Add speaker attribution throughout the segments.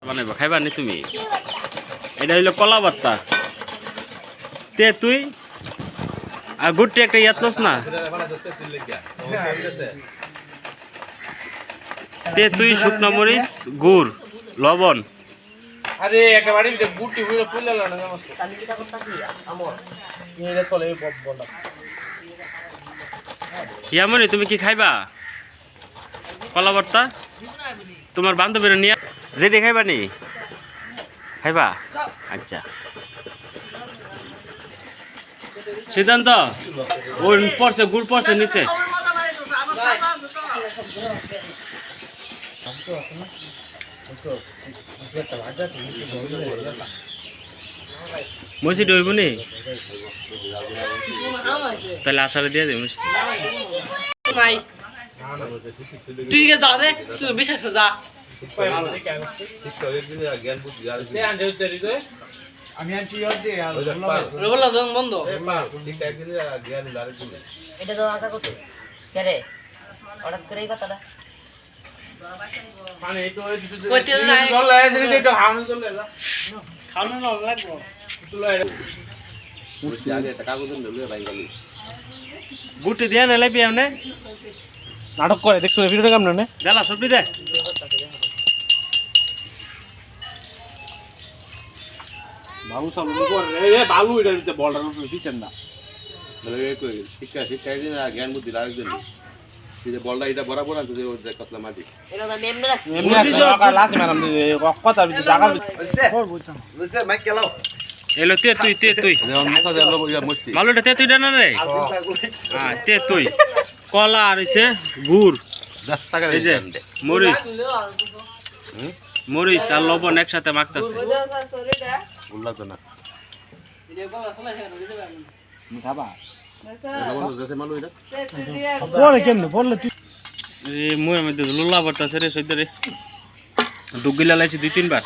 Speaker 1: বানাইবা খাইবা নি তুমি? এটা হইলো কলা ভর্তা। তে তুই আর গুড়টি একটা ইয়াতলস না তে তুই শুকনো মরিচ গুড় লবণ
Speaker 2: আরে একেবারে গুটি পুরো ফুলে লানো সমস্যা আমি কি করতেছি আমো এটা চলে বল
Speaker 1: ইয়ামনি তুমি কি খাইবা কলা ভর্তা? তোমার বান্ধবীরা নিয়ে যেটি খাইবা নি খাইবা? আচ্ছা সিদ্ধান্ত ওই পড়ছে গুড় পড়ছে নিচে মিষ্টি হইব নি তাহলে আসারে দিয়ে দে মিষ্টি
Speaker 3: তুই যা রে তুই বিশ্বাস যা
Speaker 2: আমি আনছি ইয়া দে আর
Speaker 3: বললা বন্ধ
Speaker 4: এটা তো আশা করতে কে রে হঠাৎ করে এই কথাটা
Speaker 2: মানে এই তো
Speaker 3: কইতে নাই
Speaker 2: জল লাগে যদি একটু হামল জল লাগা
Speaker 3: খাওয়ানো না লাগবো
Speaker 2: তুলা এটা
Speaker 5: মুষ্টি আগে টাকা গুজন লয়ে ভাই গেল
Speaker 1: গুটি দিয়ে না লাইবি আমনে
Speaker 2: নাটক করে দেখছো ভিডিওটা কেমন না
Speaker 1: জ্বালা সবজি দে
Speaker 2: বাবু সব করে এ বাবু এটা দিতে বলটা দিছেন না
Speaker 5: বলে এই কই শিক্ষা শিক্ষা দিন আর জ্ঞান বুদ্ধি আরেকজন এই যে বলটা এটা বরাবর আছে যে ওই কতলা মাটি
Speaker 4: এটা তো মেমনে রাখছি
Speaker 2: এমনি লাস্ট ম্যাডাম কথা ভিতরে জায়গা
Speaker 6: বুঝছে মাইক চালাও
Speaker 1: এলো তে তুই
Speaker 5: মুখা দেলো ইয়া মুষ্টি
Speaker 1: মালুটা তে তুই না রে হ্যাঁ তে তুই কলা আর হইছে গুড়
Speaker 5: 10 টাকা
Speaker 1: এই যে মরিচ মরিচ আর লবণ একসাথে মাখতাছে
Speaker 5: বললা তো না
Speaker 2: খাবা
Speaker 5: লবণ যেতে মালু এটা
Speaker 2: পরে কেন বললে তুই
Speaker 1: এ মুই আমি তো লুল্লা পড়তাছে রে সইদরে ডুগিলা লাইছি 2-3 বার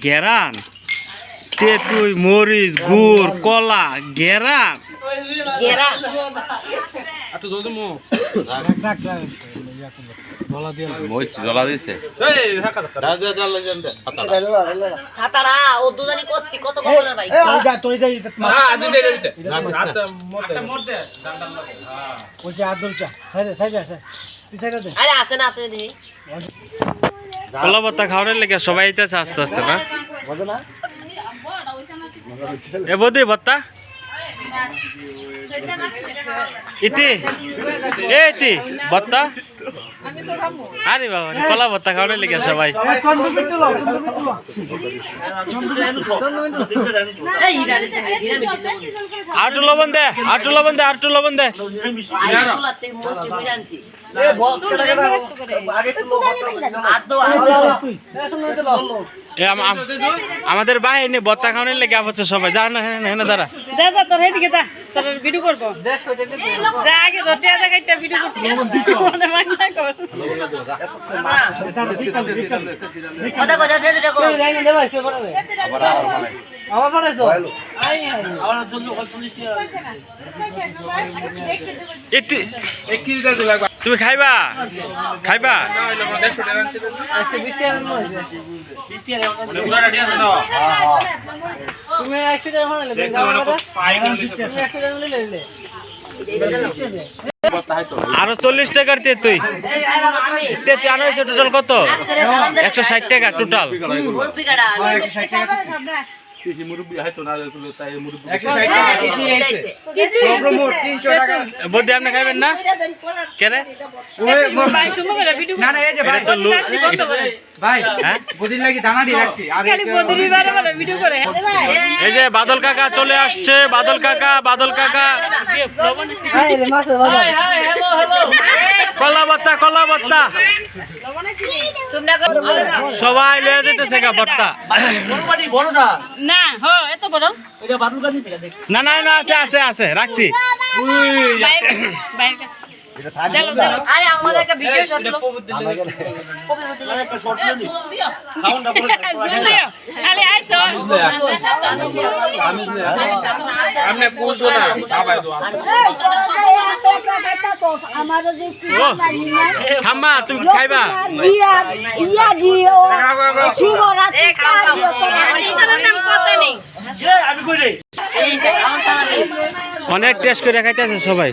Speaker 1: গেরান তে তুই মরিচ গুড় কলা গেরান
Speaker 4: গেরা
Speaker 2: আতো জলদি মো বলা দিয়ে
Speaker 5: মই জ্বলা দিছে
Speaker 2: এই হাকা
Speaker 5: রাজা ডাল লাগেন
Speaker 4: ছাতাড়া ও দুজানি করছি কত কত ভাই
Speaker 2: তুই যাই না আদি যাই দিতে হাত মোড়তে ডান্ডান লাগে হ্যাঁ ওই যে আদলচা সাইডে তুই সাইডে দে
Speaker 4: আরে আসে না তুমি দেখি
Speaker 1: কলা ভর্তা খাওয়ানোর লেগে সবাই আইতেছে আস্তে আস্তে না
Speaker 6: বুঝো না
Speaker 1: এ বদি ভর্তা ইতি এ ইতি ভর্তা আরে বাবা কলা ভর্তা খাওয়ানোর লেগে সবাই
Speaker 4: এই হিরা
Speaker 1: আটু লবণ দে আটু লবণ দে
Speaker 4: আই ফুলাতে মোস্ট বিরানছি
Speaker 6: এ বস কেডা কেডা আগে একটু লোক
Speaker 4: আদো
Speaker 1: এ আমাদের বাহিনী ভর্তা খাওয়ানোর লেগে আছে সবাই যা না হ্যাঁ দাঁড়া
Speaker 3: যা যা তোর এদিকে যা তোর ভিডিও করবো যা আগে তোর টিয়া কাইটা ভিডিও করতে মাইনা কস
Speaker 4: কথা কথা দে দে কো
Speaker 3: দে ভাই সে পড়া আবার পড়াইছো আবার জন্য
Speaker 1: ইতি
Speaker 2: এক কেজি দে লাগবে
Speaker 1: তুমি খাইবা
Speaker 2: না হইলো 150 টাকা আনছে
Speaker 3: 120 টাকা হইছে 20 টাকা
Speaker 2: মানে পুরো রেডি আছে না
Speaker 3: তুমি 100 টাকা হলে তুমি 100 টাকা নিলে
Speaker 1: আরো 40 টাকার তে তুই তে তুই আনো হয়েছে টোটাল কত 160 টাকা টোটাল
Speaker 4: মুরব্বি কাটা
Speaker 5: কিছু মুরব্বি হয়তো না তাই মুরব্বি
Speaker 2: 160 টাকা কেজি আইছে সর্বমোট 300 টাকা
Speaker 1: বদি আপনি খাইবেন না কেন
Speaker 3: ভাই সুন্দর করে ভিডিও
Speaker 2: না এই যে ভাই
Speaker 1: তো
Speaker 2: ভাই
Speaker 1: হ্যাঁ
Speaker 2: বুদিন লাগি দানাড়ি রাখছি আর
Speaker 3: খালি প্রতিদিন বারে ভিডিও করে
Speaker 1: এই যে বাদল কাকা চলে আসছে বাদল কাকা
Speaker 3: এই রে মাছ বাবা
Speaker 1: কলা ভর্তা
Speaker 4: তোমরা
Speaker 1: সবাই লয়ে যেতেছে গা ভর্তা
Speaker 3: বড়টা না হো এত বড় এটা বাদুল কাটি থেকে দেখ
Speaker 1: না আছে রাখছি
Speaker 3: বাইরে কাছে
Speaker 4: আরে আমাদের একটা ভিডিও শট হলো কবি বলতে লাগে
Speaker 3: শর্ট নি সাউন্ডটা বলে আরে আইছো
Speaker 2: আমনে কোশো না ভাই
Speaker 1: ও খাম্মা তুমি কি খাইবা
Speaker 4: এই যে খাওন তারা নেই
Speaker 1: অনেক টেস্ট করে খাইতেছে সবাই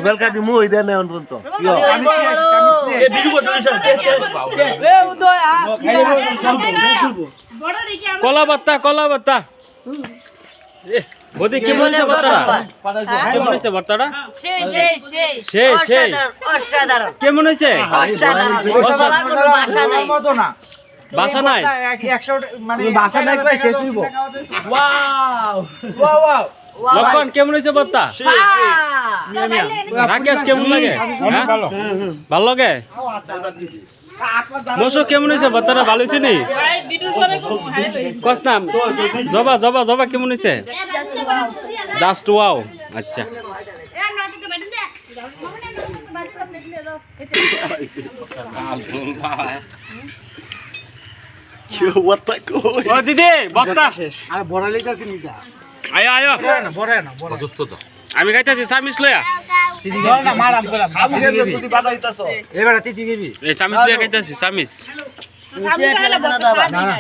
Speaker 6: বেলকা দি মুই দেন অন্তত
Speaker 1: কলা ভর্তা বদি কেমন হয়েছে ভর্তাটা কেমন হয়েছে ভর্তাটা সেই
Speaker 4: অসাধারণ
Speaker 1: কেমন হয়েছে
Speaker 4: বলার কোনো ভাষা নাই
Speaker 1: বাসা নাই
Speaker 6: বাসা নাই কই শেষ হইব
Speaker 1: লক্ষণ কেমন হয়েছে ভর্তা রাকেশ কেমন লাগে হ্যাঁ? ভালো লাগে মশো কেমন হয়েছে ভর্তাটা ভালো হয়েছে নি কস নাম জবা কেমন হয়েছে জাস্ট ওয়াও আচ্ছা ও দিদি ভর্তা
Speaker 6: আরে বড় লইতাছি নিটা
Speaker 1: আয়ো
Speaker 5: অসুস্থ তো
Speaker 1: আমি খাইতেছি চামিচ লয়া
Speaker 6: না মারাম করাম আমি তুই বাজাইতাছ এবারে তিতি দিবি
Speaker 1: এই চামিচ লয়া খাইতেছি চামিচ
Speaker 6: না না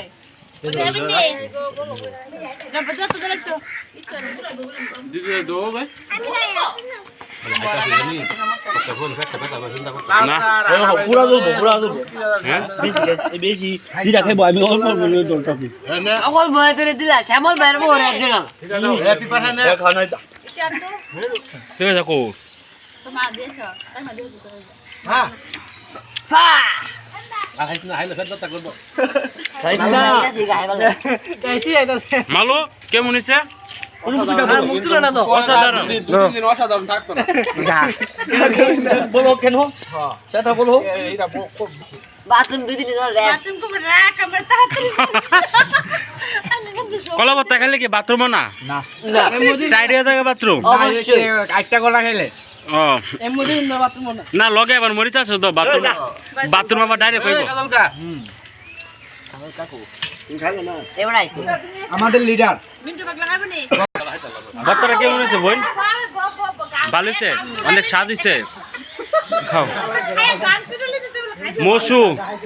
Speaker 5: দিদি দো ভাই
Speaker 1: না
Speaker 2: পুরা দেবো
Speaker 1: হ্যাঁ
Speaker 2: বেশি দিদা খাইবো আমি অল্প করে দলতাছি
Speaker 4: অকল বয়ে করে দিলা শ্যামল বাইরে বরে দিলাম
Speaker 5: হ্যাপি পাঠানে
Speaker 2: খানা
Speaker 1: ঠিক আছে কো
Speaker 6: হ্যাঁ
Speaker 5: আইছ না আইলে ফেরত করব
Speaker 1: মালো কেমন হয়েছে
Speaker 5: অসাধারণ অসাধারণ থাকতো না
Speaker 2: বলো কেন সেটা বলো
Speaker 4: বাথরুম দুই দিন
Speaker 1: কলা ভর্তা খাইলে কি বাথরুম না
Speaker 6: না
Speaker 1: টাইট হয়ে থাকে বাথরুম
Speaker 4: অবশ্যই
Speaker 6: আটটা গলা খাইলে
Speaker 1: ও না লগে আবার মরিচ আছে তো বাথরুম আবার ডাইরেক্ট হইব
Speaker 4: এবারে
Speaker 6: আমাদের লিডার
Speaker 1: ভর্তাটা কেমন হয়েছে বোন ভালো হয়েছে অনেক স্বাদ হয়েছে খাও মসু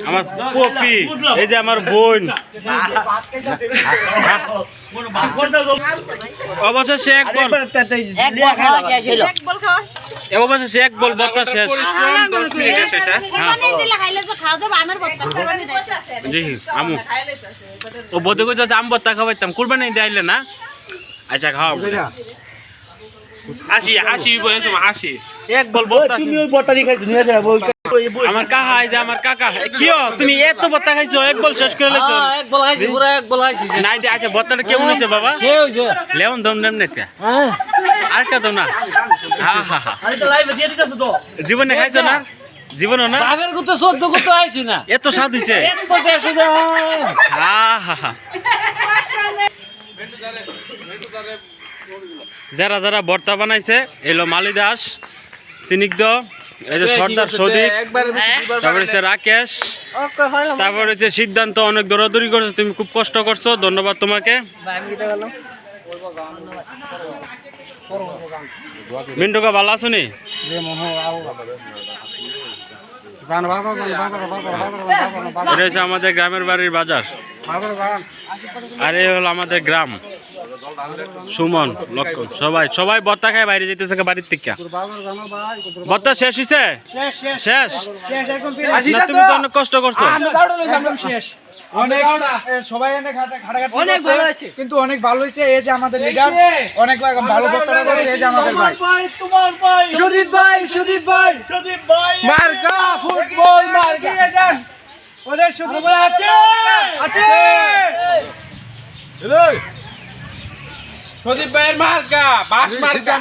Speaker 1: আমার পপি এই যে আমার বোন অবশেষে এক বল
Speaker 4: একবার খাওয়া শেষ হলো
Speaker 1: অবশেষে এক বল ভর্তা শেষ জি আমু ও বোধ করে আম ভর্তা খাওয়াইতাম কুরবানি দিলে না আচ্ছা খাও হাসি এক বল ভর্তা
Speaker 2: তুমি ওই বটারি খাইছো নিয়ে যাবো
Speaker 1: আমার কাহা এই যে আমার কাকা কিও তুমি এত ভর্তা খাইছো এক বল শেষ করে লেছো
Speaker 2: এক বল খাইছি পুরো এক বল খাইছি
Speaker 1: নাই যে আচ্ছা ভর্তাটা কেমন হয়েছে বাবা
Speaker 2: সে হইছে
Speaker 1: লেমন দম নেম নেটা
Speaker 2: হ্যাঁ
Speaker 1: আরেকটা দম না হা হা হা
Speaker 2: আমি তো লাইভে দিয়ে দিতেছ তো
Speaker 1: জীবনে খাইছো না জীবনও না
Speaker 2: আগের কত 14 কত আইছি না
Speaker 1: এত স্বাদ হইছে
Speaker 2: এত টেস্ট
Speaker 1: হা হা হা যারা যারা ভর্তা বানাইছে এলো মালি দাস সিনিগ্ধ এই যে সর্দার সদীপ তারপরে হচ্ছে রাকেশ তারপরে হচ্ছে সিদ্ধান্ত অনেক দৌড়াদৌড়ি করছো তুমি খুব কষ্ট করছো ধন্যবাদ তোমাকে মিন্টুকা ভালো আছো নি এটা হচ্ছে আমাদের গ্রামের বাড়ির বাজার আর এই হলো আমাদের গ্রাম সুমন লক্ষণ সবাই ভর্তা খায় বাইরে যেতেছে বাড়ির থেকে ভর্তা শেষ হয়েছে শেষ না তুমি তো অনেক কষ্ট করছো
Speaker 6: অনেক সবাই অনেক ঘাটাঘাটি কিন্তু অনেক ভালো হয়েছে এই যে আমাদের লিডার অনেক ভালো বক্তব্য করেছে এই যে আমাদের ভাই সুদীপ ভাই মার্কা ফুটবল মার্কা ওদের সুদীপ ভাই আছে সুদীপ ভাইয়ের মার্কা বাস মার্কা